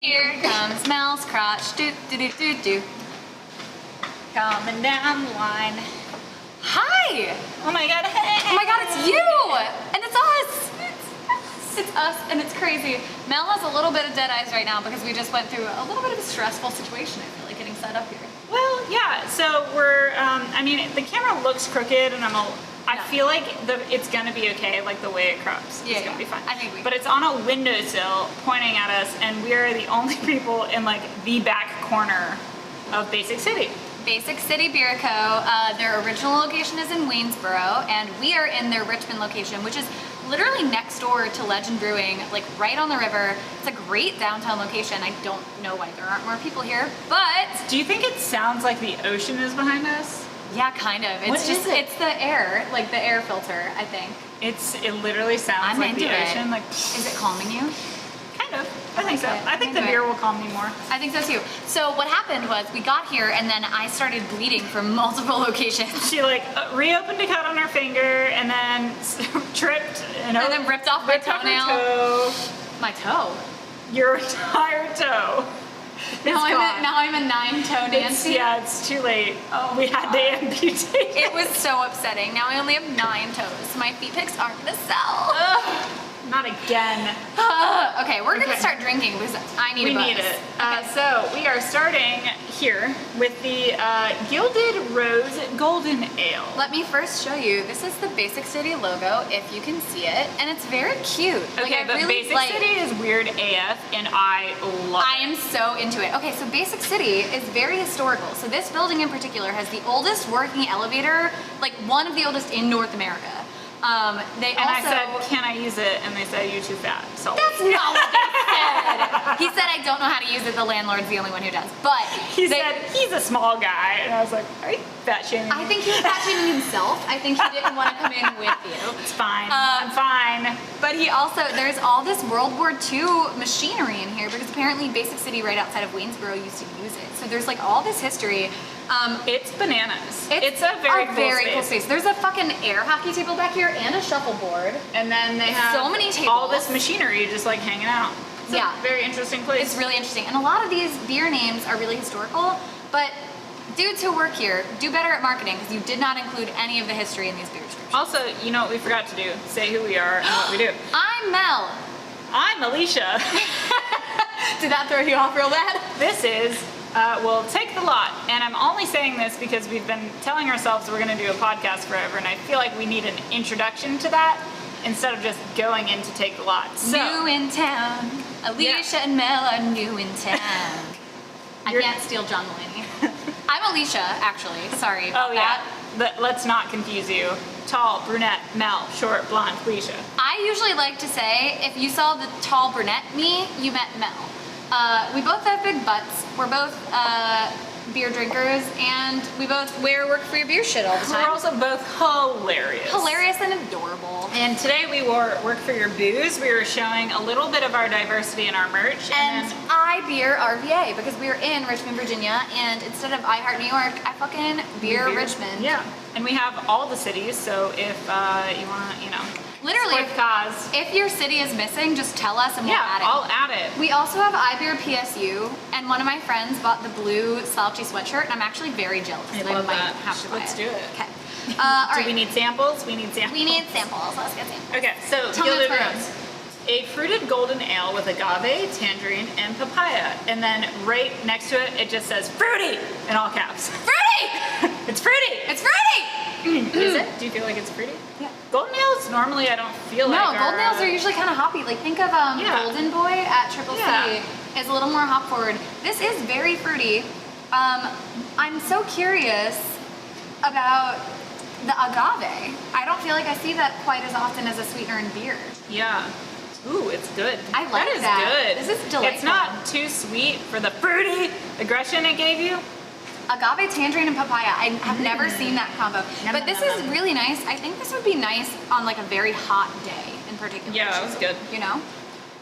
Here comes Mel's crotch, do do do do do. Coming down the line. Hi! Oh my god, hey! Oh my god, it's you! And it's us! It's us and it's crazy. Mel has a little bit of dead eyes right now because we just went through a little bit of a stressful situation, I feel like, getting set up here. Well, yeah, so we're, I mean, the camera looks crooked and I feel like it's gonna be okay, like the way it crops. It's gonna be fine. I think we But it's on a windowsill pointing at us, and we are the only people in like the back corner of Basic City. Basic City Beer Co. Their original location is in Waynesboro, and we are in their Richmond location, which is literally next door to Legend Brewing, like right on the river. It's a great downtown location. I don't know why there aren't more people here, but... Do you think it sounds like the ocean is behind us? Yeah, kind of. It's What is it? It's the air, like the air filter, I think. It literally sounds like the ocean. Like, is it calming you? Kind of. I think so. I think the Into beer it. will calm me more. I think so too. So what happened was we got here and then I started bleeding from multiple locations. She like reopened a cut on her finger and then tripped and then ripped off my toenail. Toe. My toe? Your entire toe. Now I'm a 9-toe Nancy. It's too late. Oh, we had to amputate. It was so upsetting. Now I only have 9 toes. My feet pics aren't gonna sell. Not again. Okay, we're gonna start drinking because I need a buzz. We need it. Okay. So we are starting here with the Gilded Rose Golden Ale. Let me first show you. This is the Basic City logo, if you can see it, and it's very cute. Okay, like, but really Basic City is weird AF, and I love it. I am so into it. Okay, so Basic City is very historical. So this building in particular has the oldest working elevator, like one of the oldest in North America. I said, can I use it? And they said, you're too fat. So that's not what they said. He said, I don't know how to use it. The landlord's the only one who does. But he said, he's a small guy. And I was like, are you fat shaming me? I think he was fat shaming himself. I think he didn't want to come in with you. It's fine. I'm fine. But he also, there's all this World War II machinery in here because apparently Basic City right outside of Waynesboro used to use it. So there's like all this history. It's bananas. It's a very cool space. There's a fucking air hockey table back here and a shuffleboard. And then they have so many tables. All this machinery just like hanging out. It's a very interesting place. It's really interesting. And a lot of these beer names are really historical, but dudes who work here do better at marketing because you did not include any of the history in these beer descriptions. Also, you know what we forgot to do? Say who we are and what we do. I'm Mel. I'm Alicia. Did that throw you off real bad? This is well, Take the Lot, and I'm only saying this because we've been telling ourselves we're going to do a podcast forever, and I feel like we need an introduction to that instead of just going into Take the Lot. So, new in town. Alicia and Mel are new in town. I can't steal John Mulaney. I'm Alicia, actually. Sorry about that. But let's not confuse you. Tall, brunette, Mel, short, blonde, Alicia. I usually like to say, if you saw the tall brunette me, you met Mel. We both have big butts. We're both beer drinkers, and we both wear work for your beer shit all the time. We're also both hilarious. Hilarious and adorable. And today we wore work for your booze. We were showing a little bit of our diversity in our merch. And I beer RVA because we're in Richmond, Virginia, and instead of I Heart New York, I fucking beer Richmond. Yeah. And we have all the cities, so if you want to, literally, if your city is missing, just tell us and we'll add it. I'll add it. We also have iBeer PSU, and one of my friends bought the blue slouchy sweatshirt, and I'm actually very jealous. I love that. Have to Let's do it. Okay. Do we need samples? We need samples. We need samples. Let's get samples. Okay, so Tell me Gilded what's Rose. A fruited golden ale with agave, tangerine, and papaya. And then right next to it, it just says fruity in all caps. Fruity! It's fruity! It's fruity! Is it? Do you feel like it's fruity? Yeah. Golden ales normally I don't feel like golden ales are usually kind of hoppy. Like think of Golden Boy at Triple C is a little more hop forward. This is very fruity. I'm so curious about the agave. I don't feel like I see that quite as often as a sweetener in beer. Yeah. Ooh, it's good. I like that. That is good. This is delightful. It's not too sweet for the fruity aggression it gave you. Agave, tangerine, and papaya. I have never seen that combo. But this is really nice. I think this would be nice on like a very hot day in particular. Yeah, that was good. You know? All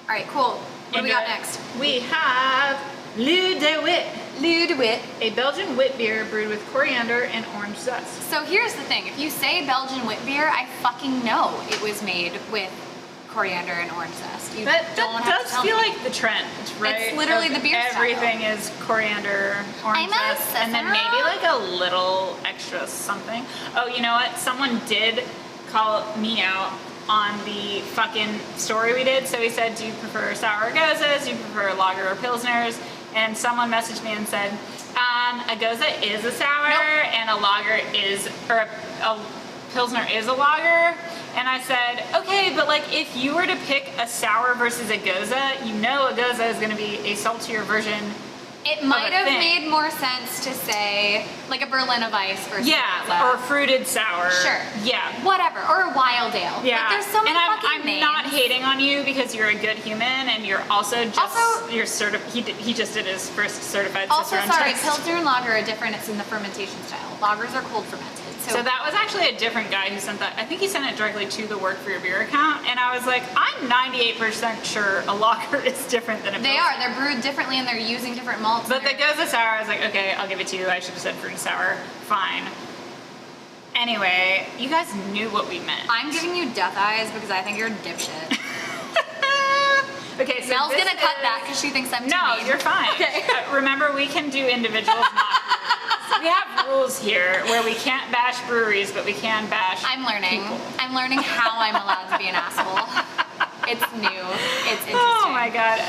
right, cool. What do we got next? We have Lieu de Wit. Lieu de Wit. A Belgian wit beer brewed with coriander and orange zest. So here's the thing. If you say Belgian wit beer, I fucking know it was made with coriander and orange zest. You That don't have does to tell feel me. like the trend, right? It's literally the beer style. Everything is coriander, orange I'm a zest, and then Cicero. maybe like a little extra something. Oh, you know what? Someone did call me out on the fucking story we did. So he said, do you prefer sour gozas? Do you prefer lager or pilsners? And someone messaged me and said, a goza is a sour and a lager is, or a pilsner is a lager. And I said, okay, but like if you were to pick a sour versus a goza, you know a goza is gonna be a saltier version. It might have thing. made more sense to say like a Berliner Weiss versus a goza. Or fruited sour. Sure. Yeah. Whatever. Or a wild ale. Yeah. Like there's so many and fucking I'm names. not hating on you because you're a good human and you're also just you're he just did his first certified Also, Cicerone sorry, test. Pilsner and lager are different. It's in the fermentation style. Lagers are cold fermented. So that was actually a different guy who sent that. I think he sent it directly to the Work for Your Beer account, and I was like, I'm 98% sure a lager is different than a they Pilsner. are. They're brewed differently and they're using different malts. But the goza sour, I was like, okay, I'll give it to you. I should have said fruit and sour. Fine. Anyway, you guys knew what we meant. I'm giving you death eyes because I think you're a dipshit. Okay, so Mel's this gonna cut is- that because she thinks I'm too No, mean. you're fine. Okay. Remember, we can do individuals, not groups. We have rules here where we can't bash breweries, but we can bash I'm learning. people. I'm learning how I'm allowed to be an asshole. It's new. It's interesting. Oh my god.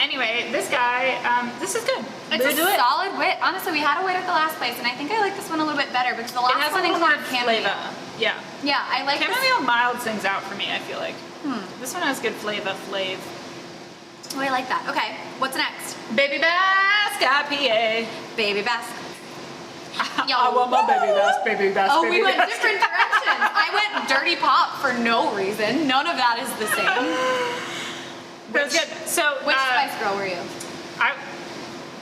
Anyway, this guy, this is good. It's We'll a do it. solid wit. Honestly, we had a wit at the last place, and I think I like this one a little bit better because the It last has a one little more included chamomile. flavor. Yeah. Yeah, I like this. Chamomile milds things out for me, I feel like. This one has good flavor. Oh, I like that. Okay, what's next? Baby Basque IPA. Baby Basque. Yo, I want my Baby woo! Basque, Baby Basque, Oh, Baby we went Basque. different directions. I went dirty pop for no reason. None of that is the same. That was good. So, Which Spice Girl were you?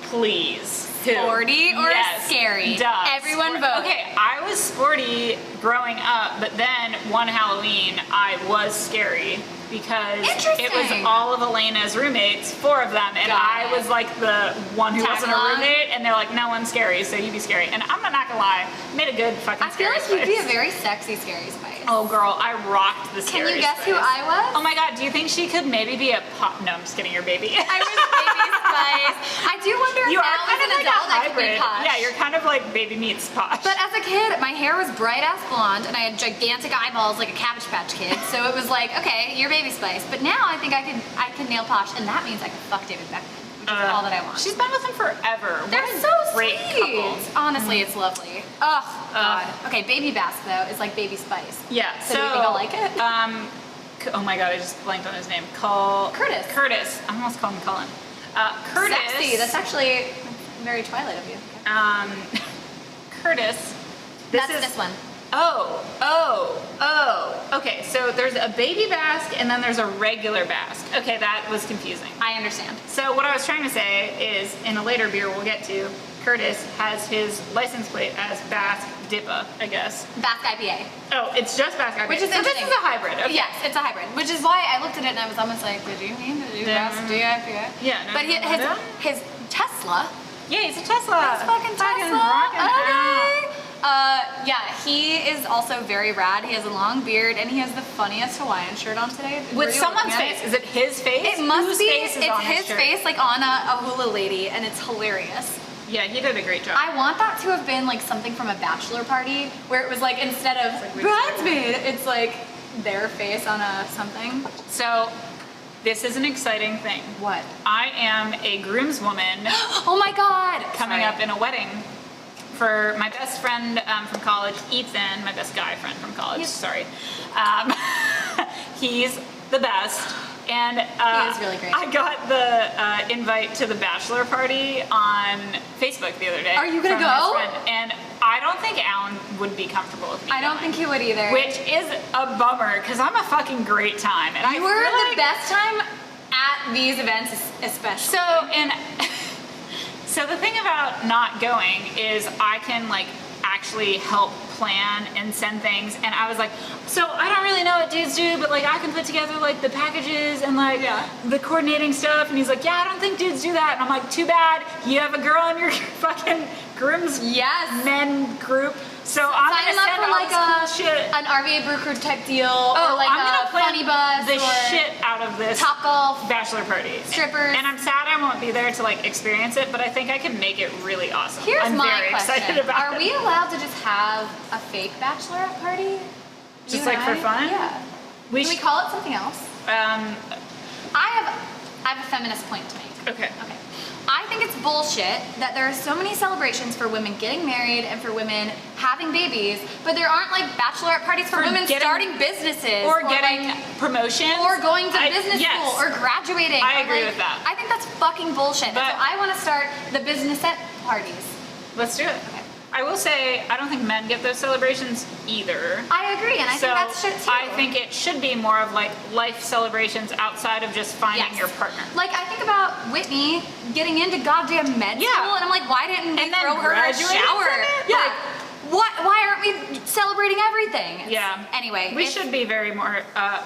Please. Who? Sporty or Yes. scary? Duh. Everyone vote. Okay, I was sporty growing up, but then one Halloween I was scary because it was Interesting. all of Elena's roommates, 4 of them, and Got I it. was like the one who wasn't a Tag-along? roommate, and they're like, no one's scary, so you be scary. And I'm not gonna lie, made a good fucking I feel scary like you'd be a Spice. very sexy scary Spice. Oh girl, I rocked the Can scary you guess who Spice. I was? Oh my god, do you think she could maybe be a pop? No, I'm just kidding, you're baby. I was Baby Spice. I do wonder if You are now kind as of an like a adult I could be hybrid. posh. Yeah, you're kind of like baby meets posh. But as a kid, my hair was bright ass blonde and I had gigantic eyeballs like a Cabbage Patch Kid. So it was like, okay, you're Baby Spice. But now I think I could nail posh, and that means I could fuck David Beckham, which is all that I want. She's been with him forever. They're What a so great sweet. couple. Honestly, it's lovely. Oh god. Okay, Baby Basque though is like Baby Spice. Yeah. So do you think I'll like it? Oh my god, I just blanked on his name. Curtis. Curtis. I almost called him Cullen. Curtis. Sexy. That's actually very Twilight of you. Curtis. This one. Okay, so there's a baby Basque and then there's a regular Basque. Okay, that was confusing. I understand. So what I was trying to say is, in a later beer we'll get to, Curtis has his license plate as Basque Dippa, I guess. Basque IPA. Oh, it's just Basque IPA. Which is so this interesting. is a hybrid. Okay. Yes, it's a hybrid. Which is why I looked at it and I was almost like, did you Basque IPA? Yeah, no, But his Tesla. Yeah, he's a Tesla. His fucking Tesla. rocking out. Okay. Yeah, he is also very rad. He has a long beard and he has the funniest Hawaiian shirt on today. Were With you someone's looking at face. it? Is it his face? It must Whose be. face is It's on his shirt? face, like on a hula lady, and it's hilarious. Yeah, he did a great job. I want that to have been like something from a bachelor party, where it was like instead of like bridesmaid, it's like their face on a something. So, this is an exciting thing. What? I am a groomswoman Oh my god! coming Sorry. up in a wedding for my best friend from college, Ethan, my best guy friend from college, Yes. sorry. He's the best. And He is really great. I got the invite to the bachelor party on Facebook the other day. Are you gonna from his go? friend, and I don't think Alan would be comfortable with me I don't going, think he would either. which is a bummer because I'm a fucking great time. And you were I feel the like, best time at these events, especially. So the thing about not going is I can like actually help plan and send things, and I was like, so I don't really know what dudes do, but like I can put together like the packages and like the coordinating stuff. And he's like, yeah, I don't think dudes do that. And I'm like, too bad, you have a girl in your fucking groom's yes. men group. So I'm Sign gonna them up send for all like this cool shit. an RVA brew crew type deal, Oh, or like I'm gonna a plan funny bus, the or shit out of this Top Golf, bachelor party. strippers. And I'm sad I won't be there to like experience it, but I think I can make it really awesome. Here's I'm my very question: excited about Are it. we allowed to just have a fake bachelorette party? Just You like and for I? fun? Yeah. Can we call it something else? I have a feminist point to make. Okay. Okay. I think it's bullshit that there are so many celebrations for women getting married and for women having babies, but there aren't like bachelorette parties for women starting businesses or getting promotion or going to business yes. school or graduating. I agree with that. I think that's fucking bullshit. But so I want to start the businessette parties. Let's do it. Okay. I will say I don't think men get those celebrations either. I agree, and I think that's shit too. I think it should be more of like life celebrations outside of just finding your partner. Like I think about Whitney getting into goddamn med school, and I'm like, why didn't they throw her in a shower? Yeah. Like, why aren't we celebrating everything? Yeah. Anyway, we should be very more,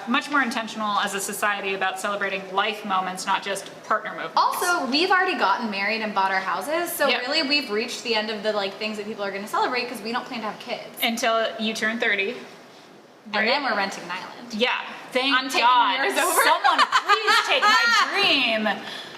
much more intentional as a society about celebrating life moments, not just partner moments. Also, we've already gotten married and bought our houses, so Yep. really we've reached the end of the like things that people are going to celebrate because we don't plan to have kids. Until you turn 30. And right? then we're renting an island. Yeah. Thank I'm taking God. yours over. Someone please take my dream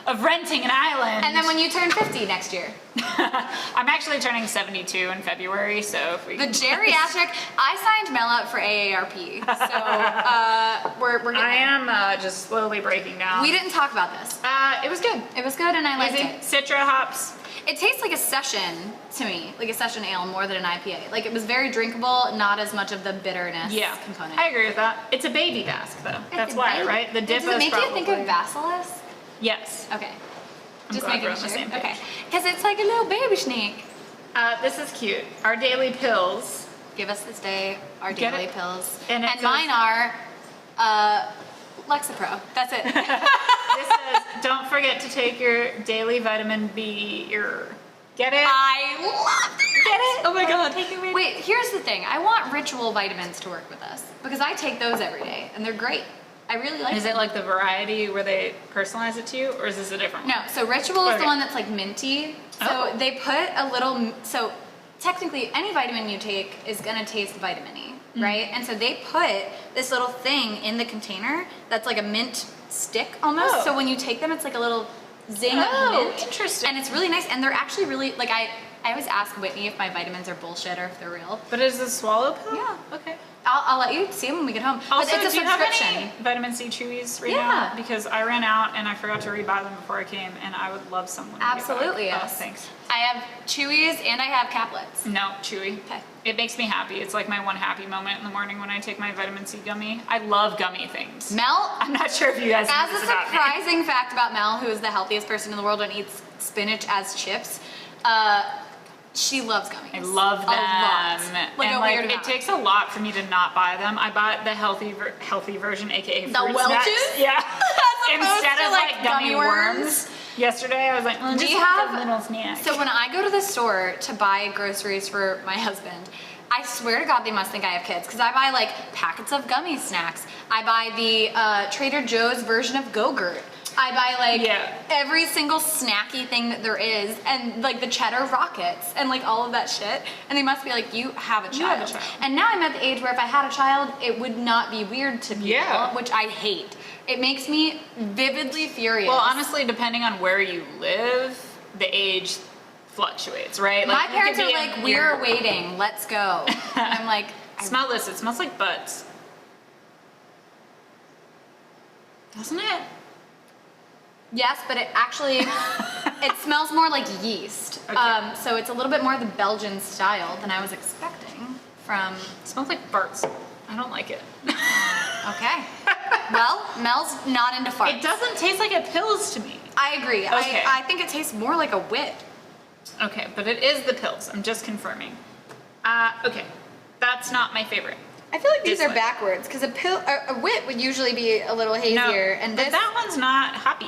of renting an island. And then when you turn 50 next year. I'm actually turning 72 in February, so if we The geriatric, I signed Mel up for AARP, so we're getting I there. am just slowly breaking down. We didn't talk about this. It was good. It was good and I liked Easy. it. Citra hops. It tastes like a session to me, like a session ale more than an IPA. Like it was very drinkable, not as much of the bitterness component. I agree with that. It's a baby cask though. That's a why, baby. right? The dip Does it is make you think probably- of Basilisk? Yes. Okay. I'm Just glad we're making on the sure. same page. Okay. Because it's like a little baby snake. This is cute. Our daily pills. Give us this day our Get daily it? pills. And it And says- mine are Lexapro. That's it. This says, don't forget to take your daily vitamin B. Get it? I love it. Get it? Oh my god. Taking me- Wait, here's the thing. I want Ritual vitamins to work with us because I take those every day and they're great. I really like Is them. it like the variety where they personalize it to you, or is this a different one? No, so Ritual is Okay. the one that's like minty. So Oh. they put a little, so technically any vitamin you take is gonna taste vitamin-y, right? And so they put this little thing in the container that's like a mint stick almost. Oh. So when you take them, it's like a little zing Oh, of mint. interesting. And it's really nice. And they're actually really, like I always ask Whitney if my vitamins are bullshit or if they're real. But is this swallow pill? Yeah. Okay. I'll let you see them when we get home. Also, but it's a do you have subscription. any vitamin C chewies right Yeah. now? Because I ran out and I forgot to rebuy them before I came, and I would love someone to get back. Absolutely, Oh, yes. thanks. I have Chewies and I have caplets. No, chewy. Okay. It makes me happy. It's like my one happy moment in the morning when I take my vitamin C gummy. I love gummy things. Mel, I'm not sure if you guys know as a this about me. surprising fact about Mel, who is the healthiest person in the world and eats spinach as chips, she loves gummies. I love them. A lot. Like and a like weird it amount. takes a lot for me to not buy them. I bought the healthy version, aka The fruit Welch's? snacks. Yeah. opposed Instead to, of like, like gummy gummy worms. worms. Yesterday I was like, We just have- a little snack. So when I go to the store to buy groceries for my husband, I swear to God they must think I have kids because I buy like packets of gummy snacks. I buy the Trader Joe's version of Go-Gurt. I buy like every single snacky thing that there is and like the cheddar rockets and like all of that shit. And they must be like, you have a child. You have a child. And now I'm at the age where if I had a child, it would not be weird to people, Yeah. which I hate. It makes me vividly furious. Well, honestly, depending on where you live, the age fluctuates, right? my Like, you parents could are be like, in we're your- waiting, let's go. And I'm like, Smell this. It smells like butts. Doesn't it? yes, but it actually, it smells more like yeast. Okay. So it's a little bit more the Belgian style than I was expecting from, It smells like farts. I don't like it. okay. Well, Mel's not into farts. It doesn't taste like a pills to me. I agree. Okay. I think it tastes more like a wit. Okay, but it is the pills. I'm just confirming. Okay, that's not my favorite. I feel like these This are one. backwards because a wit would usually be a little hazier, and but this that one's not hoppy.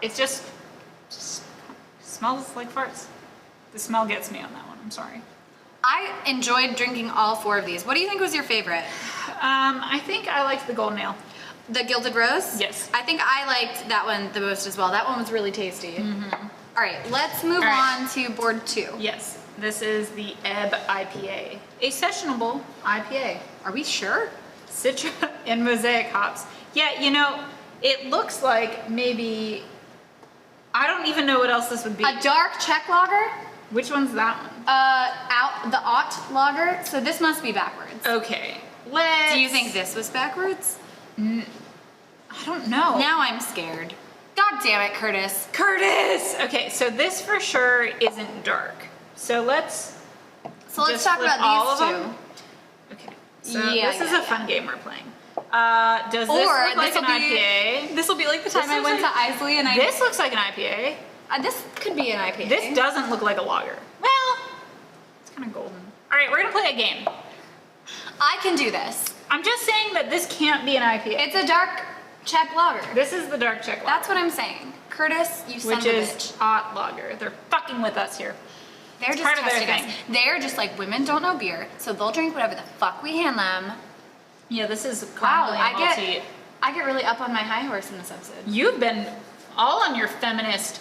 It's just smells like farts. The smell gets me on that one. I'm sorry. I enjoyed drinking all four of these. What do you think was your favorite? I think I liked the golden ale. The Gilded Rose? Yes. I think I liked that one the most as well. That one was really tasty. All right, let's move All right. on to board 2. Yes. This is the Ebb IPA, a sessionable IPA. Are we sure? Citra and mosaic hops. Yeah, you know, it looks like maybe, I don't even know what else this would be. A dark Czech lager? Which one's that one? The Ott lager. So this must be backwards. Okay, Do you think this was backwards? I don't know. Now I'm scared. God damn it, Curtis. Curtis! Okay, so this for sure isn't dark. So let's talk flip about all these of two. them. Okay, so Yeah, this is yeah, a fun yeah. game we're playing. Does this look like an IPA? This will be like the time I looks went like- to Isley and This looks like an IPA. This could be an IPA. This doesn't look like a lager. Well, it's kind of golden. All right, we're gonna play a game. I can do this. I'm just saying that this can't be an IPA. It's a dark Czech lager. This is the dark Czech lager. That's what I'm saying. Curtis, you son which of a is bitch. hot lager. They're fucking with us here. They're It's just part of their testing us. thing. They're just like, women don't know beer, so they'll drink whatever the fuck we hand them. Yeah, this is Wow, caramel I malty. get really up on my high horse in this episode. You've been all on your feminist.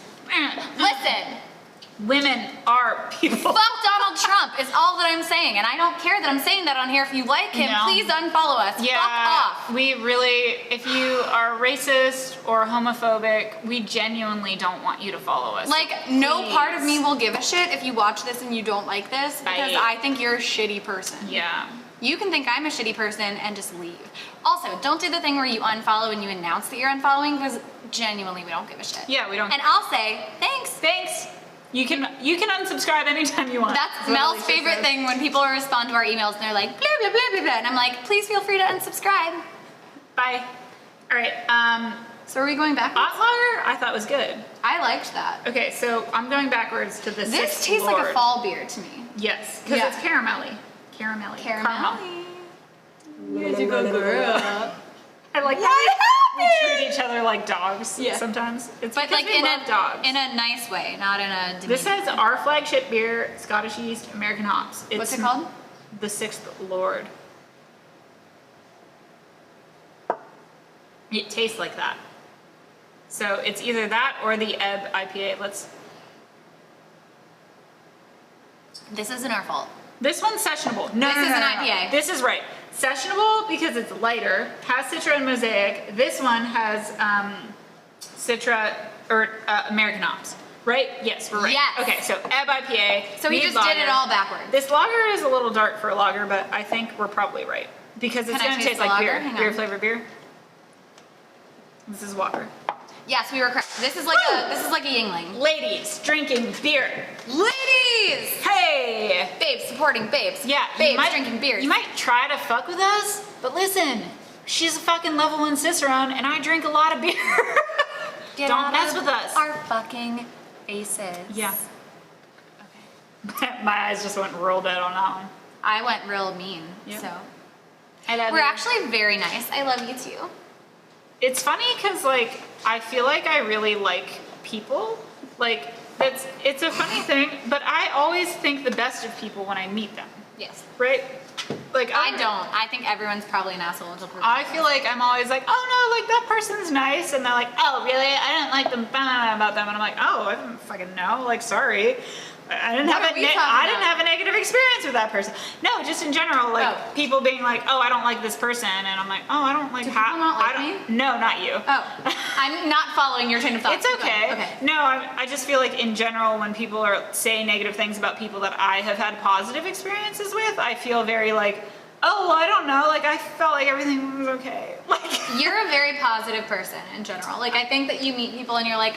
Listen, Women are people. fuck Donald Trump is all that I'm saying, and I don't care that I'm saying that on here. If you like him, No. please unfollow us. Yeah, Fuck off. we really, if you are racist or homophobic, we genuinely don't want you to follow us. Like, no Please. part of me will give a shit if you watch this and you don't like this, because Bye. I think you're a shitty person. Yeah. You can think I'm a shitty person and just leave. Also, don't do the thing where you unfollow and you announce that you're unfollowing, because genuinely we don't give a shit. Yeah, we don't. And I'll say, thanks. Thanks. You can unsubscribe anytime you want. That's what Mel's Alicia favorite says. thing when people respond to our emails and they're like, blah, blah, blah, blah, blah. And I'm like, please feel free to unsubscribe. Bye. All right. So are we going back? Hot lager, I thought was good. I liked that. Okay, so I'm going backwards to the This Sixth tastes Lord. like a fall beer to me. Yes, because Yeah. it's caramelly. Caramelly. Caramel. You're a good girl. I like What how we happened? treat each other like dogs Yeah. sometimes. It's But because like we in love dogs. a nice way, not in a demeaning. This says our flagship beer, Scottish yeast, American hops. It's What's it called? The Sixth Lord. It tastes like that. So it's either that or the Ebb IPA. This isn't our fault. This one's sessionable. No, This no, is no, an no, no. IPA. This is right. Sessionable because it's lighter, has Citra and Mosaic. This one has Citra or American hops. Right? Yes, we're right. Yes. Okay, so Ebb IPA. So we mead just did it lager. all backwards. This lager is a little dark for a lager, but I think we're probably right because it's Can I going to taste taste the like lager? beer. Hang Beer on. flavored beer. This is water. Yes, we were correct. This is like a Yingling. Ladies drinking beer. Ladies! Hey. Babes supporting babes. Yeah, you Babes might- drinking beers. You might try to fuck with us, but listen, she's a fucking level 1 Cicerone, and I drink a lot of beer. Get Don't out mess of with us. Our fucking faces. Yeah. Okay. My eyes just went real dead on that one. I went real mean. Yep. So I love we're you. actually very nice. I love you too. It's funny because like I feel like I really like people. Like it's a funny thing, but I always think the best of people when I meet them. Yes. Right? Like I don't. I think everyone's probably an asshole until proven I feel like I'm always like, oh no, like that person's nice, and they're like, oh really? I didn't like them about them, and I'm like, oh, I didn't fucking know. Like, sorry, I didn't What have are we talking didn't about? have a negative experience with that person. No, just in general, like Oh. people being like, oh, I don't like this person, and I'm like, oh, I don't like Do people not like I don't, No, not you. Oh, I'm not following your train of thought. It's okay. Okay. No, I just feel like in general, when people are saying negative things about people that I have had positive experiences with, I feel very like, oh, well, I don't know. Like I felt like everything was okay. Like You're a very positive person in general. Like I think that you meet people and you're like,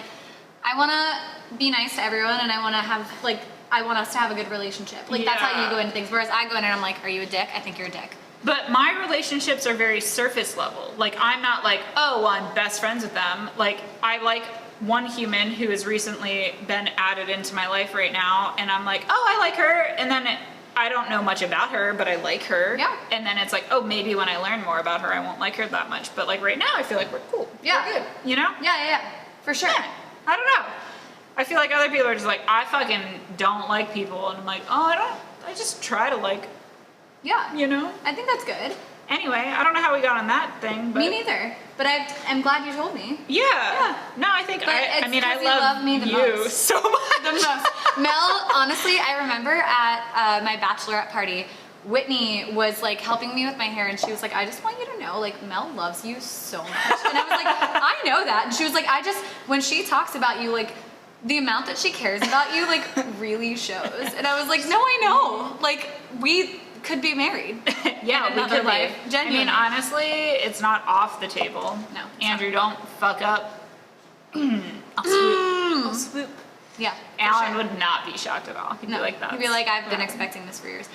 I want to be nice to everyone, and I want to have like, I want us to have a good relationship. Like that's how you go into things. Whereas I go in and I'm like, are you a dick? I think you're a dick. But my relationships are very surface level. Like I'm not like, oh, well, I'm best friends with them. Like I like one human who has recently been added into my life right now, and I'm like, oh, I like her, and then I don't know much about her, but I like her. Yeah. And then it's like, oh, maybe when I learn more about her, I won't like her that much. But like right now, I feel like we're cool. Yeah. We're good. You know? Yeah, for sure. Yeah. I don't know. I feel like other people are just like, I fucking don't like people, and I'm like, oh, I just try to like, Yeah. you know? I think that's good. Anyway, I don't know how we got on that thing, but... Me neither. But I'm glad you told me. Yeah. No, I think, I mean, I love me the you most. so much. The most. Mel, honestly, I remember at my bachelorette party, Whitney was like helping me with my hair, and she was like, I just want you to know, like, Mel loves you so much. And I was like, I know that. And she was like, when she talks about you, like, the amount that she cares about you, like, really shows. And I was like, no, I know. Like, we could be married. Yeah, we could life. be. Genuinely. I mean, honestly, it's not off the table. No. Andrew, don't fuck up. I'll swoop. I'll swoop. Yeah. Alan sure. would not be shocked at all. He'd be like that. He'd be like, I've been expecting this for years.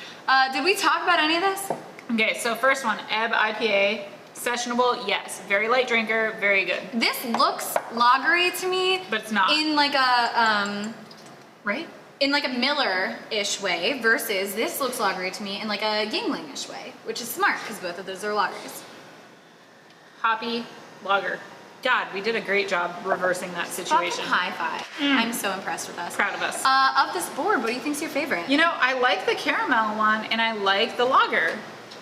Did we talk about any of this? Okay, so first one, Ebb IPA. Sessionable, yes. Very light drinker, very good. This looks lagery to me. But it's not. In like a, Right? in like a Miller-ish way versus this looks lagery to me in like a Yingling-ish way, which is smart because both of those are lagers. Hoppy, lager. God, we did a great job reversing that situation. Fucking high five. I'm so impressed with us. Proud of us. Of this board, what do you think's your favorite? You know, I like the caramel one and I like the lager.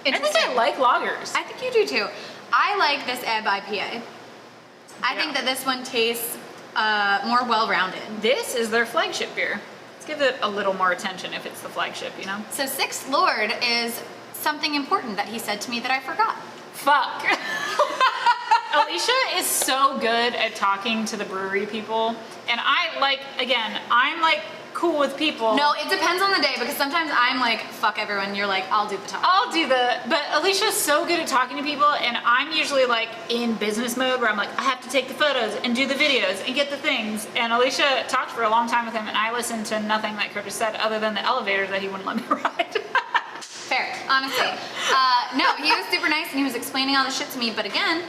I think I Interesting. like lagers. I think you do too. I like this Ebb IPA. I think that this one tastes more well-rounded. This is their flagship beer. Let's give it a little more attention if it's the flagship, you know? So Sixth Lord is something important that he said to me that I forgot. Fuck. Alicia is so good at talking to the brewery people. And I like, again, I'm like cool with people. No, it depends on the day because sometimes I'm like, fuck everyone. You're like, I'll do the talk. I'll do but Alicia's so good at talking to people, and I'm usually like in business mode where I'm like, I have to take the photos and do the videos and get the things. And Alicia talked for a long time with him, and I listened to nothing that Curtis said other than the elevator that he wouldn't let me ride. Fair, honestly. No, he was super nice and he was explaining all the shit to me, but again,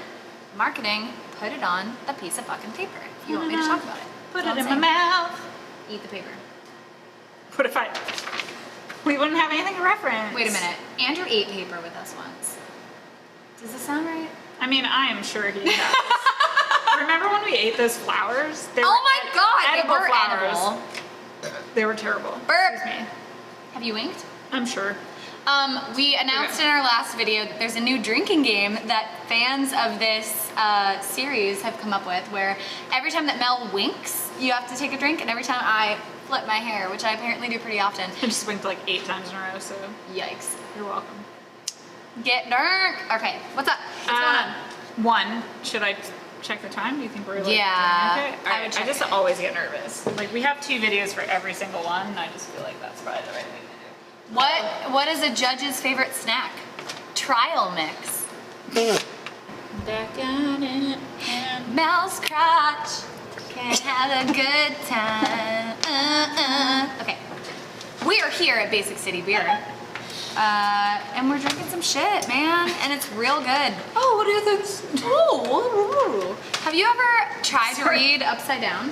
marketing, put it on a piece of fucking paper if you want me to talk about it. Put That's it all in I'm my saying. mouth. Eat the paper. What if we wouldn't have anything to reference? Wait a minute. Andrew ate paper with us once. Does this sound right? I mean, I am sure he has. Remember when we ate those flowers? They Oh my god, edible they were flowers. edible. They were terrible. Burp. Excuse me. Have you winked? I'm sure. We announced in our last video that there's a new drinking game that fans of this series have come up with where every time that Mel winks, you have to take a drink, and every time I flip my hair, which I apparently do pretty often. I just winked like 8 times in a row, so Yikes. you're welcome. Get dark. Okay, what's up? What's going on? One, should I check the time? Do you think we're like Yeah, doing okay? I Alright, would check I just it. always get nervous. Like we have 2 videos for every single one, and I just feel like that's probably the right thing to do. What is a judge's favorite snack? Trial mix. Back at it and Mel's crotch can have a good time. Okay, we are here at Basic City Beer, and we're drinking some shit, man, and it's real good. oh, what are those? Ooh. Have you ever tried to read upside down?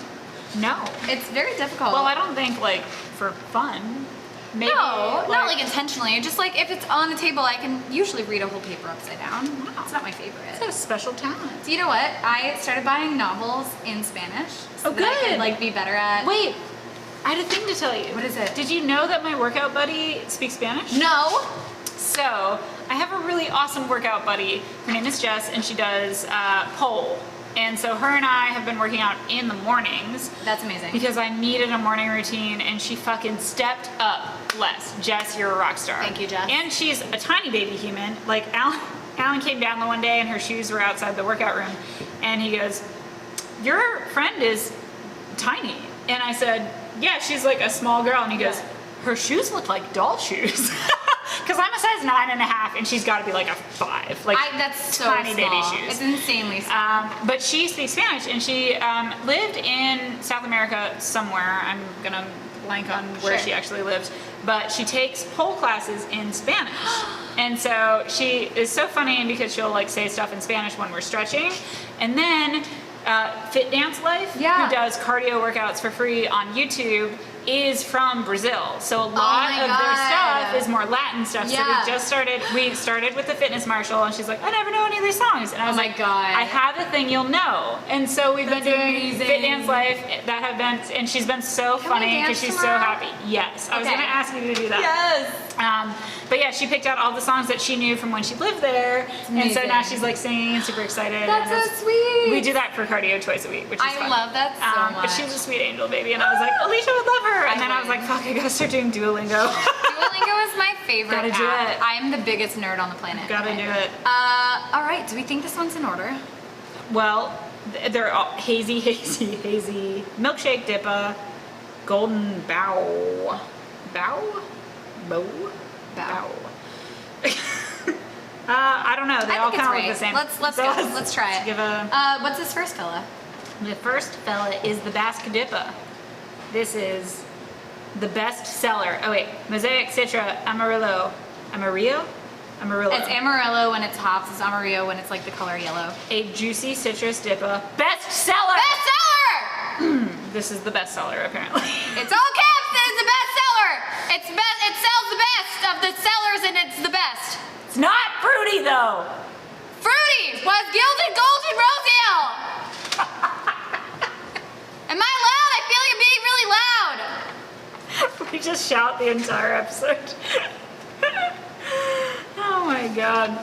No. It's very difficult. Well, I don't think like for fun. Maybe No, not like intentionally. Just like if it's on the table, I can usually read a whole paper upside down. Wow. It's not my favorite. It's a special talent. So you know what? I started buying novels in Spanish. So Oh, that I good. could like be better at. Wait, I had a thing to tell you. What is it? Did you know that my workout buddy speaks Spanish? No. So I have a really awesome workout buddy. Her name is Jess, and she does pole. And so her and I have been working out in the mornings That's amazing. because I needed a morning routine, and she fucking stepped up. Bless. Jess, you're a rock star. Thank you, Jess. And she's a tiny baby human. Like Alan came down the one day and her shoes were outside the workout room, and he goes, "Your friend is tiny." And I said, "Yeah, she's like a small girl." And he goes, "Her shoes look like doll shoes." Because I'm a size 9.5 and she's got to be like a 5. Like That's so tiny small. baby shoes. It's insanely small. But she speaks Spanish, and she lived in South America somewhere. I'm gonna blank on where Sure. she actually lived, but she takes pole classes in Spanish. And so she is so funny because she'll like say stuff in Spanish when we're stretching. And then Fit Dance Life, Yeah. who does cardio workouts for free on YouTube, is from Brazil. So a lot my of their God. stuff is more Latin stuff. Yeah. So we started with the fitness marshal, and she's like, I never know any of these songs. And I was Oh my like, God. I have a thing you'll know. And so we've been doing amazing. Fit Dance Life that have been, and she's been so Can we funny dance because she's tomorrow? so happy. Yes. I was Okay. going to ask you to do that. Yes. But yeah, she picked out all the songs that she knew from when she lived there. And so now she's like singing and super excited. That's and so sweet. We do that for cardio twice a week, which is I fun. love that so much. But she's a sweet angel baby, and I was like, Alicia would love her. And then I was like, fuck, I gotta start doing Duolingo. Duolingo is my favorite Gotta do app. it. I am the biggest nerd on the planet. Gotta do it. All right, do we think this one's in order? Well, they're all hazy, milkshake dippa, golden bow. I don't know. They all kind of look the same. Let's go. Let's try it. Give a. What's this first fella? The first fella is the Basque Dippa. This is the best seller. Oh wait, Mosaic Citra Amarillo. Amarillo? It's Amarillo when it's hops. It's Amarillo when it's like the color yellow. A juicy citrus dippa. Best seller! Best seller! This is the best seller apparently. It's all caps. It's the best seller. It sells the best of the sellers, and it's the best. It's not fruity though. Fruity was gilded golden roselle. Am I loud? I feel like I'm being really loud. We just shout the entire episode. Oh my god.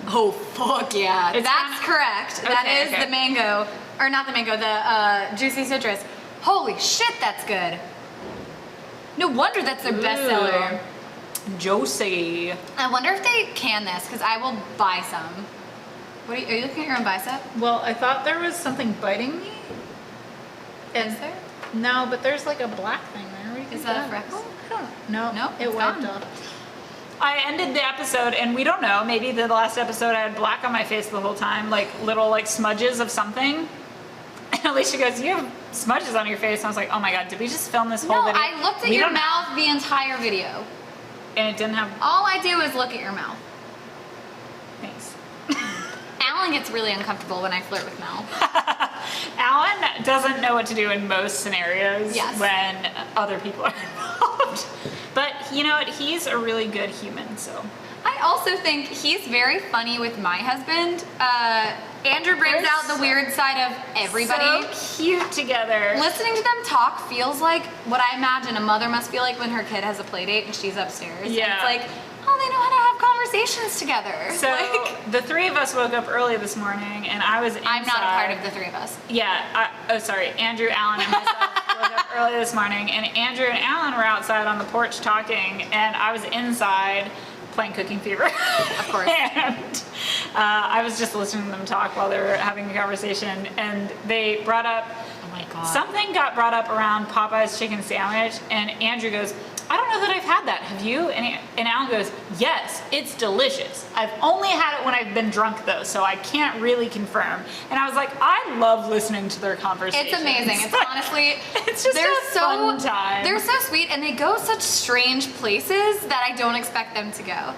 Oh fuck yeah! That's correct. That is okay. the mango, or not the mango, the juicy citrus. Holy shit, that's good. No wonder that's their bestseller. Josie. I wonder if they can this, because I will buy some. What are you looking at your own bicep? Well, I thought there was something biting me. Is there? No, but there's like a black thing there. Is that a freckle? No, Nope, it it's wiped gone. off. I ended the episode, and we don't know. Maybe the last episode I had black on my face the whole time, like little like smudges of something. And Alicia goes, "You have smudges on your face." And I was like, "Oh my god, did we just film this whole No, video?" I looked at We your don't know. mouth the entire video. And it didn't have. All I do is look at your mouth. Thanks. Alan gets really uncomfortable when I flirt with Mel. Alan doesn't know what to do in most scenarios Yes. when other people are involved. But you know what? He's a really good human, so. I also think he's very funny with my husband. Andrew brings They're out the weird side of everybody. So cute together. Listening to them talk feels like what I imagine a mother must feel like when her kid has a play date and she's upstairs. Yeah. And it's like, oh, they know how to have conversations together. So like, the three of us woke up early this morning, and I was inside. I'm not a part of the three of us. Yeah. Sorry. Andrew, Alan, and myself woke up early this morning, and Andrew and Alan were outside on the porch talking, and I was inside playing Cooking Fever. Of course. And I was just listening to them talk while they were having a conversation, and they brought up. Oh my god. Something got brought up around Popeye's chicken sandwich, and Andrew goes, I don't know that I've had that. Have you? And Alan goes, yes, it's delicious. I've only had it when I've been drunk, though, so I can't really confirm. And I was like, I love listening to their conversations. It's amazing. It's honestly, it's just they're a fun time. They're so sweet, and they go such strange places that I don't expect them to go.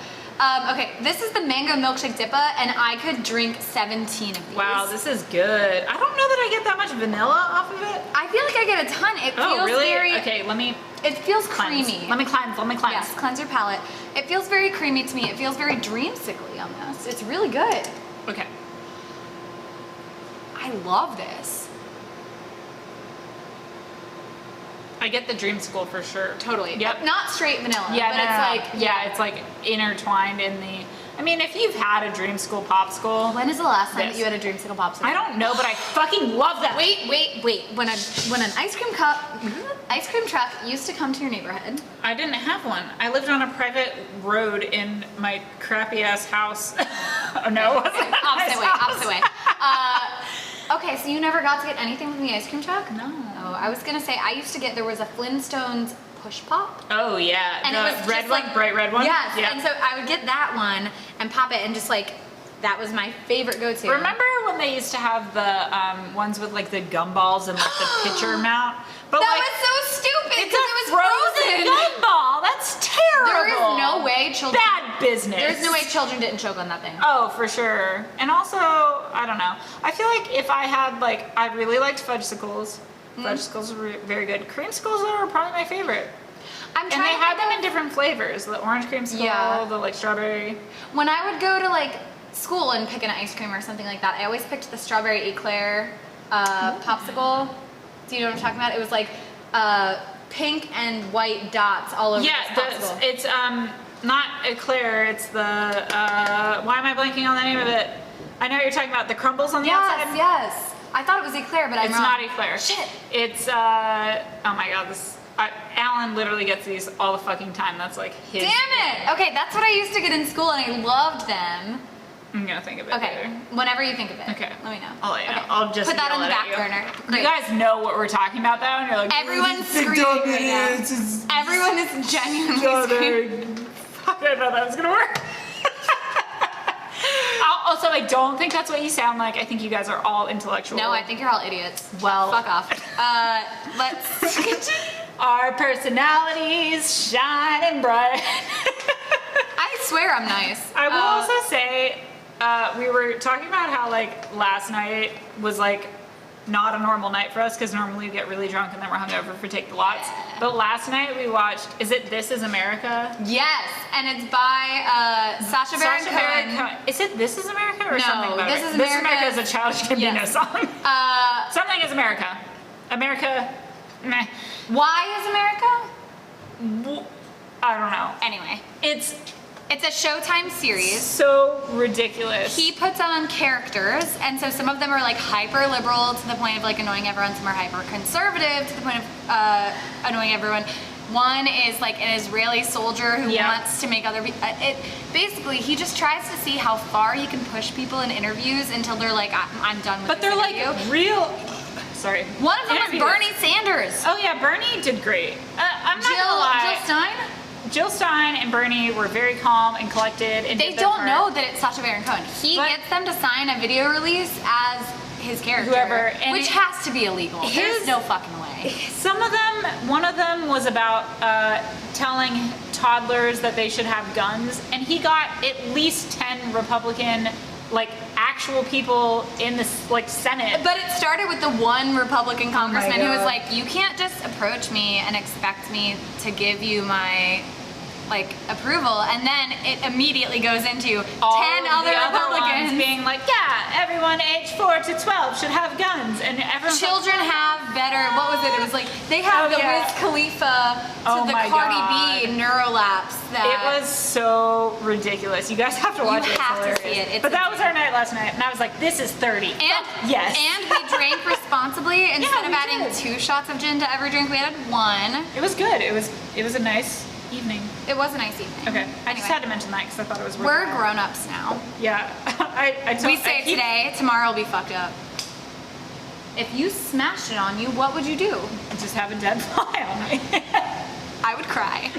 Okay, this is the mango milkshake dippa, and I could drink 17 of these. Wow, this is good. I don't know that I get that much vanilla off of it. I feel like I get a ton. It Oh, feels really? very. Okay, let me It feels cleanse. creamy. Let me cleanse. Yes, cleanse your palate. It feels very creamy to me. It feels very dreamsically almost. It's really good. Okay. I love this. I get the dreamsicle for sure. Totally. Yep. Not straight vanilla. Yeah, but no, it's no, like yeah, it's like intertwined in the. I mean, if you've had a dreamsicle popsicle, When is the last time This. that you had a dreamsicle popsicle? I don't know, but I fucking love that. Wait. When an ice cream truck used to come to your neighborhood. I didn't have one. I lived on a private road in my crappy ass house. Oh no, it wasn't a nice house. Opposite way. Okay, so you never got to get anything from the ice cream truck? No. Oh, I was gonna say I used to get. There was a Flintstones push pop. Oh yeah, And the it was red just one, like bright red one. Yes, Yeah. and so I would get that one and pop it, and just like that was my favorite go-to. Remember when they used to have the ones with like the gumballs and like the pitcher mount? But That like, was so stupid it's because a it was frozen. gumball. That's terrible. There is no way children. Bad business. There's no way children didn't choke on that thing. Oh, for sure. And also, I don't know. I feel like if I had like, I really liked fudgesicles. Fudgesicles were very good. Creamsicles are probably my favorite. I'm trying And they to had think them in different flavors. The orange creamsicle, the like strawberry. When I would go to like school and pick an ice cream or something like that, I always picked the strawberry eclair popsicle. Do you know what I'm talking about? It was like pink and white dots all over this popsicle. It's not eclair, it's the, why am I blanking on the name of it? I know you're talking about the crumbles on the outside. Yes. I thought it was eclair, but I'm It's wrong. not eclair. Shit. It's, oh my god, Alan literally gets these all the fucking time. That's like his. Damn it! Okay, that's what I used to get in school and I loved them. I'm gonna think of it Okay, later. whenever you think of it. Okay. Let me know. I'll let you know. Okay. I'll just put that on the yell back it at you. burner. Great. You guys know what we're talking about though, and you're like, Everyone's screaming right now. Everyone is genuinely screaming. Fuck, I know that was gonna work. Also, I don't think that's what you sound like. I think you guys are all intellectual. No, I think you're all idiots. Well, Fuck off. Let's continue. Our personalities shining bright. I swear I'm nice. I will also say, we were talking about how like last night was like not a normal night for us because normally we get really drunk and then we're hungover for Take the Lots. But last night we watched, is it This Is America? Yes, and it's by Sacha Baron Cohen. Is it This Is America or No, something about This it? Is This Is America America is a Childish Gambino yes. song. Something is America. America, meh. Why is America? I don't know. Anyway, It's it's a Showtime series. so ridiculous. He puts on characters, and so some of them are like hyper liberal to the point of like annoying everyone. Some are hyper conservative to the point of annoying everyone. One is like an Israeli soldier who wants to make other people. Basically, he just tries to see how far he can push people in interviews until they're like, I'm done with But this they're interview. like real. Sorry. One of them was Interviews. Bernie Sanders. Oh yeah, Bernie did great. I'm not gonna lie. Jill Stein? Jill Stein and Bernie were very calm and collected. And They did their don't part. know that it's Sacha Baron Cohen. He But- gets them to sign a video release as his character, Whoever, and which has to be illegal. There's no fucking way. Some of them, one of them was about telling toddlers that they should have guns, and he got at least 10 Republican, like actual people in the like Senate. But it started with the one Republican congressman who was God. like, you can't just approach me and expect me to give you my like approval, and then it immediately goes into All 10 of other the other Republicans ones being like, yeah, everyone age 4 to 12 should have guns, and everyone. Children have better. What was it? It was like they have Oh, the yeah. Wiz Khalifa to Oh the my Cardi God. B neurolapse. That It was so ridiculous. You guys have to watch it. It's have to hilarious. see it. It's but that was our night last night, and I was like, this is 30. And Yes. and we drank responsibly. Instead of we adding did. 2 shots of gin to every drink, we added 1. It was good. It was a nice evening. It was a nice evening. Okay, I just Anyway. had to mention that because I thought it was worth We're it. grown-ups now. Yeah, We say today, tomorrow will be fucked up. If you smashed it on you, what would you do? Just have a dead fly on me. I would cry.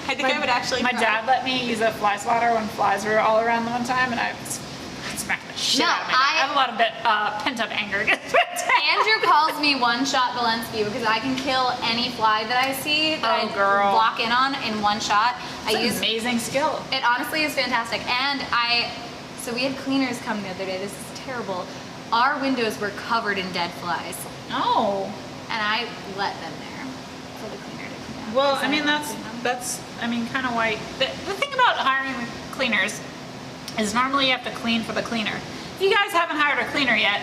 I think I would actually My cry. dad let me use a fly swatter when flies were all around the one time, and I smacked the shit No, out of my dad. I have a lot of pent-up anger against my dad. Andrew calls me one-shot Valenski because I can kill any fly that I see that Oh, I girl. block in on in one shot. It's I an use amazing skill. it. Honestly, is fantastic. And so we had cleaners come the other day. This is terrible. Our windows were covered in dead flies, Oh. and I let them there for the cleaner to come out. Well, Because I mean, don't clean them. kind of why. The thing about hiring cleaners is normally you have to clean for the cleaner. If you guys haven't hired a cleaner yet,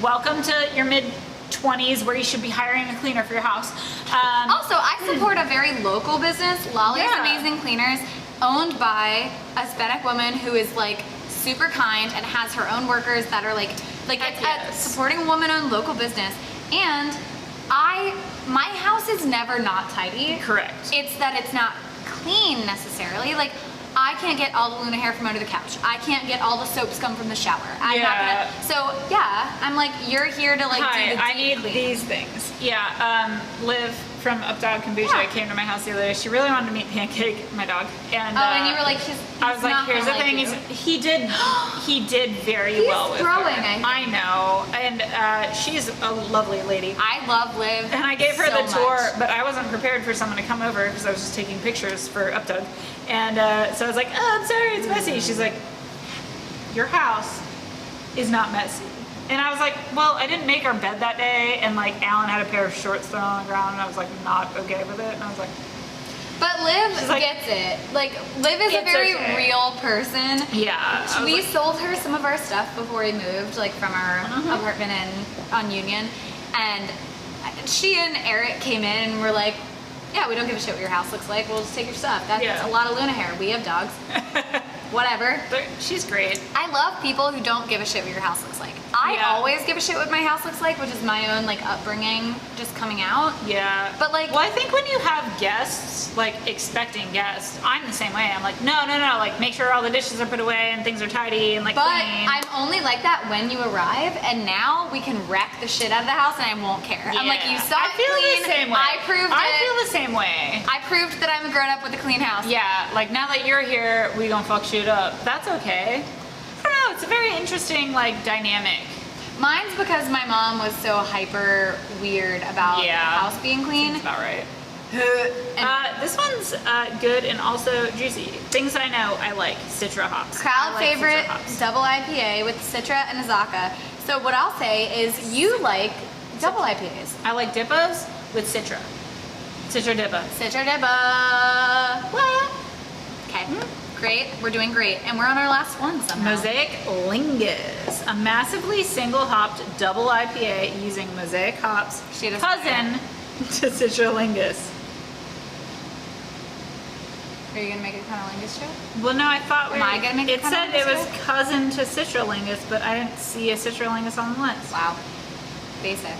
welcome to your mid-20s where you should be hiring a cleaner for your house. Also, I support a very local business, Lolly's Yeah. Amazing Cleaners, owned by a Hispanic woman who is like super kind and has her own workers that are like Heck it's yes. supporting a woman-owned local business. And my house is never not tidy. Correct. It's that it's not clean necessarily. Like I can't get all the Luna hair from under the couch. I can't get all the soap scum from the shower. I'm not Yeah. gonna. So yeah, I'm like, you're here to like Hi, do the I deep need clean. these things. Yeah, Liv from Updog Kombucha Yeah. came to my house the other day. She really wanted to meet Pancake, my dog. And, and you were like, I was like, here's the thing. He did very He's well with growing, her. I think. I know. And she's a lovely lady. I love Liv. And I gave her so the tour, much. but I wasn't prepared for someone to come over because I was just taking pictures for Updog. And so I was like, oh, I'm sorry, it's messy. She's like, your house is not messy. And I was like, well, I didn't make our bed that day, and like Alan had a pair of shorts thrown on the ground, and I was like not okay with it, and I was like, but Liv gets it. Like, Liv is a very real person. Yeah. We sold her some of our stuff before we moved, like from our apartment on Union, and she and Eric came in and were like, yeah, we don't give a shit what your house looks like. We'll just take your stuff. That's a lot of Luna hair. We have dogs. Whatever. She's great. I love people who don't give a shit what your house looks like. I always give a shit what my house looks like, which is my own like upbringing just coming out. Yeah. But like, well, I think when you have guests, like expecting guests, I'm the same way. I'm like, no, like make sure all the dishes are put away and things are tidy and like but clean. I'm only like that when you arrive, and now we can wreck the shit out of the house and I won't care. I'm like, you saw it clean. The same way. I proved it. I feel the same way. I proved that I'm a grown up with a clean house. Yeah, like now that you're here, we gonna fuck shit up. That's okay. I don't know, it's a very interesting like dynamic. Mine's because my mom was so hyper weird about the house being clean. That's about right. This one's good and also juicy. Things I know I like. Citra hops. Crowd favorite double IPA with Citra and Azaka. So what I'll say is you like double IPAs. I like Dippas with Citra. Citra Dippa. Citra Dippa. What? Okay. Great. We're doing great. And we're on our last one somehow. Mosaic Lingus. A massively single hopped double IPA using Mosaic hops. Cousin to Citra Lingus. Are you gonna make a Lingus joke? Well, no, I thought Am I gonna make a it said it was joke? cousin to Citra Lingus, but I didn't see a Citra Lingus on the list. Wow. Basic.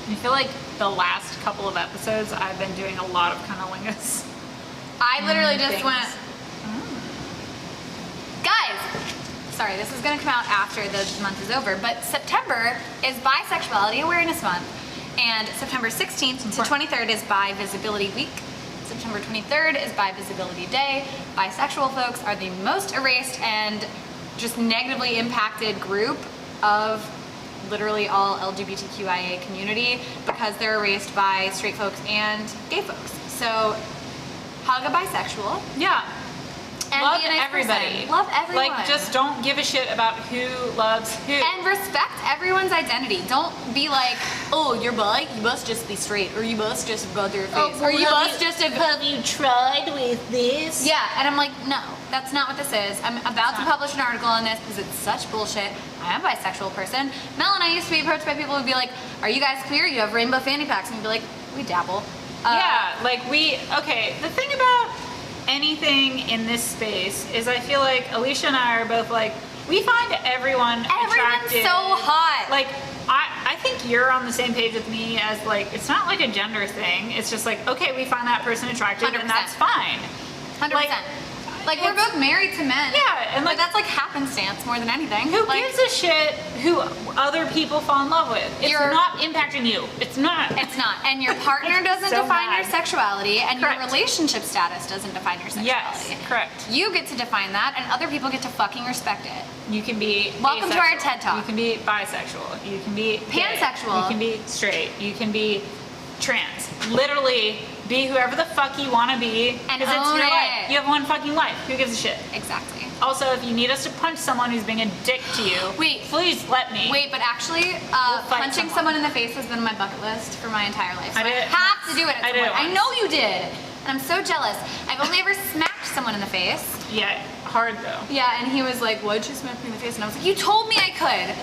I feel like the last couple of episodes I've been doing a lot of cunnilingus. I literally just went, guys, sorry, this is gonna come out after the month is over, but September is Bisexuality Awareness Month, and September 16th to 23rd is Bi Visibility Week. September 23rd is Bi Visibility Day. Bisexual folks are the most erased and just negatively impacted group of literally all LGBTQIA community because they're erased by straight folks and gay folks. So hug a bisexual. Yeah. And love be a nice everybody. person. Love everyone. Like, just don't give a shit about who loves who. And respect everyone's identity. Don't be like, oh, you're bi, you must just be straight, or you must just have gone through your phase, or you must just have you tried with this? Yeah, and I'm like, no, that's not what this is. I'm about to publish an article on this because it's such bullshit. I am a bisexual person. Mel and I used to be approached by people who'd be like, are you guys queer? You have rainbow fanny packs. And we'd be like, we dabble. Yeah, like the thing about anything in this space is I feel like Alicia and I are both like, we find everyone attractive. so hot. Like, I think you're on the same page with me as like, it's not like a gender thing. It's just like, okay, we find that person attractive 100%. and that's fine. 100%. Like we're both married to men. Yeah, and like that's like happenstance more than anything. Who like, gives a shit who other people fall in love with? It's not impacting you. It's not. It's not. And your partner doesn't define your sexuality, and your relationship status doesn't define your sexuality. Yes, correct. You get to define that, and other people get to fucking respect it. You can be welcome to our TED Talk. You can be bisexual. You can be pansexual. You can be straight. You can be trans. Literally be whoever the fuck you want to be, and it's your life. You have one fucking life. Who gives a shit? Exactly. Also, if you need us to punch someone who's being a dick to you, please let me. Wait, but actually, punching someone in the face has been on my bucket list for my entire life. So I have to do it at some point. I know you did, and I'm so jealous. I've only ever smacked someone in the face. Yeah, hard though. Yeah, and he was like, "Why'd you smack me in the face?" And I was like, "You told me I could."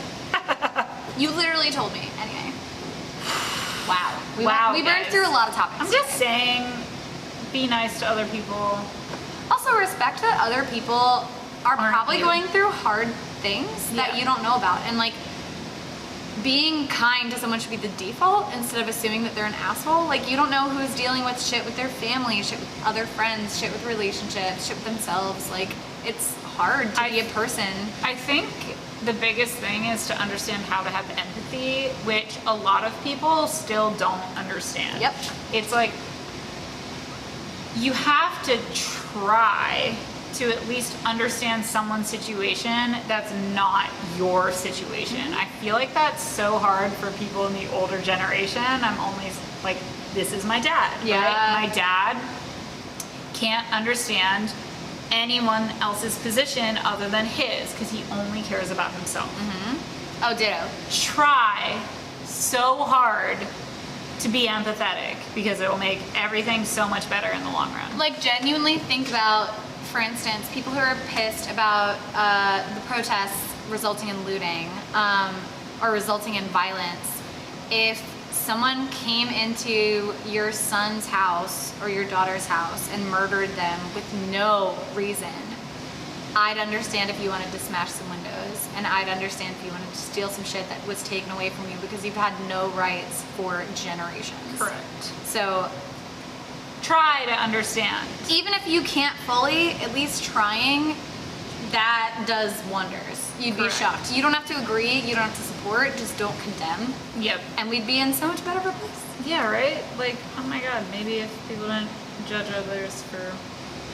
You literally told me. Anyway. Wow. We burned through a lot of topics. I'm just saying, be nice to other people. Also, respect that other people are probably going through hard things that you don't know about. And like, being kind to someone should be the default instead of assuming that they're an asshole. Like, you don't know who's dealing with shit with their family, shit with other friends, shit with relationships, shit with themselves. Like, it's hard to be a person. I think the biggest thing is to understand how to have empathy, which a lot of people still don't understand. Yep. It's like, you have to try to at least understand someone's situation that's not your situation. I feel like that's so hard for people in the older generation. I'm only like, this is my dad. Yeah. Right? My dad can't understand anyone else's position other than his, because he only cares about himself. Oh, ditto. Try so hard to be empathetic, because it will make everything so much better in the long run. Like, genuinely think about, for instance, people who are pissed about the protests resulting in looting or resulting in violence. If someone came into your son's house or your daughter's house and murdered them with no reason, I'd understand if you wanted to smash some windows, and I'd understand if you wanted to steal some shit that was taken away from you, because you've had no rights for generations. Correct. So Try to understand. even if you can't fully, at least trying, that does wonders. You'd be Correct. shocked. You don't have to agree, you don't have to support, just don't condemn, Yep. and we'd be in so much better of a place. Yeah, right? Like, oh my god, maybe if people didn't judge others for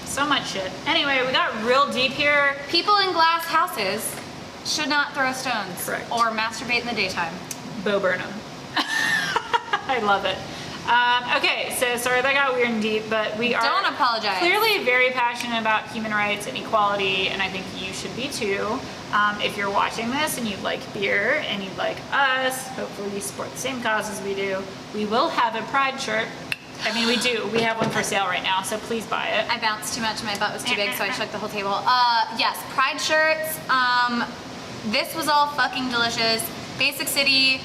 so much shit. Anyway, we got real deep here. People in glass houses should not throw stones Correct. or masturbate in the daytime. Bo Burnham. I love it. Okay, so sorry that got weird and deep, but we are Don't apologize. clearly very passionate about human rights and equality, and I think you should be too. If you're watching this and you like beer and you like us, hopefully you support the same causes we do, we will have a Pride shirt. I mean, we do. We have one for sale right now, so please buy it. I bounced too much, my butt was too big, so I shook the whole table. Yes, Pride shirts. This was all fucking delicious. Basic City,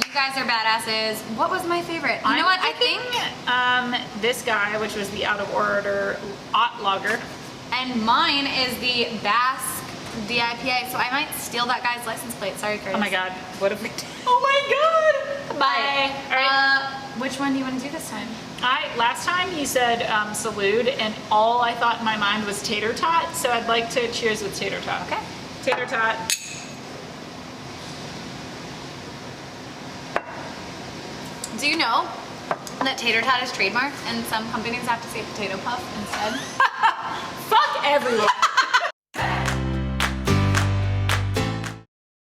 you guys are badasses. What was my favorite? You know what? I think. This guy, which was the out of order Ot Lager. And mine is the Basque DIPA, so I might steal that guy's license plate. Sorry, Curtis. Oh my god, what if we? Oh my god! Bye. All right. Which one do you want to do this time? Last time you said salute, and all I thought in my mind was tater tot, so I'd like to cheers with tater tot. Okay. Tater tot. Do you know that tater tot is trademarked and some companies have to say potato puff instead? Fuck everyone.